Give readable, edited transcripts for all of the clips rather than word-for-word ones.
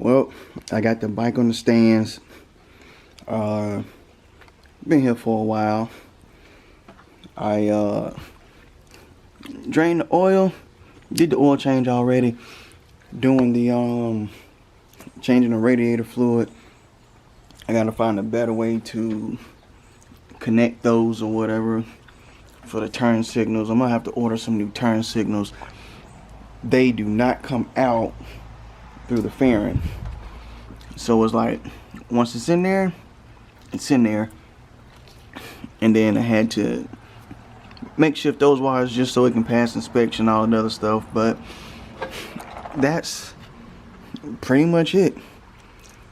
Well, I got the bike on the stands. Been here for a while. I drained the oil, did the oil change already, doing the changing the radiator fluid. I gotta find a better way to connect those or whatever for the turn signals. I'm gonna have to order some new turn signals. They do not come out through the fairing, so it's like once it's in there, it's in there. And then I had to makeshift those wires just so it can pass inspection, all that other stuff. But that's pretty much it.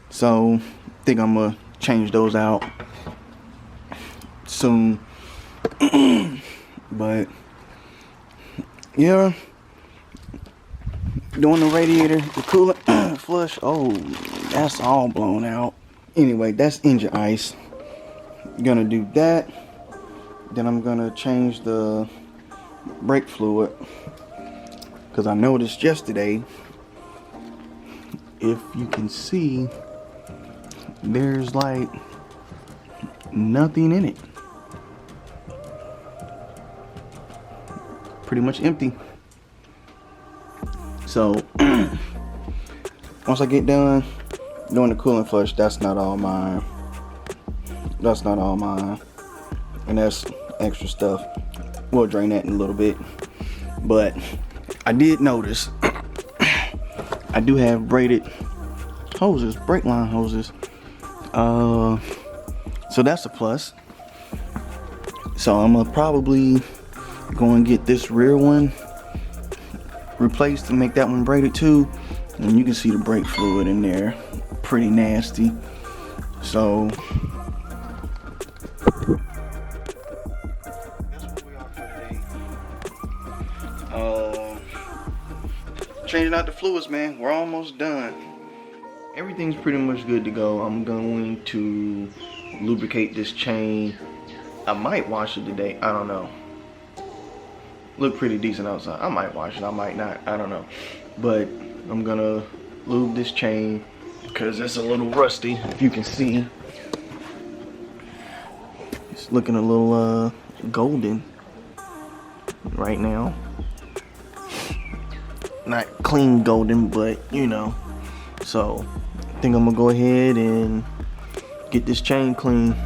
So I think I'm gonna change those out soon. But yeah, doing the radiator, the coolant flush. Oh, that's all blown out. Anyway, that's engine ice. Gonna do that. Then I'm gonna change the brake fluid, because I noticed yesterday, if you can see, there's like nothing in it. Pretty much empty. So once I get done doing the coolant flush, that's not all mine. That's not all mine. And that's extra stuff. We'll drain that in a little bit. But I did notice I do have braided hoses, brake line hoses. So that's a plus. So I'm gonna probably go and get this rear one replaced to make that one braided too. And you can see the brake fluid in there, pretty nasty. So that's what we are for today. Changing out the fluids, man. We're almost done. Everything's pretty much good to go. I'm going to lubricate this chain. I might wash it today. I don't know. Look pretty decent outside. I might wash it, I might not, I don't know. But I'm gonna lube this chain because it's a little rusty, if you can see. It's looking a little golden right now. Not clean golden, but you know. So I think I'm gonna go ahead and get this chain clean.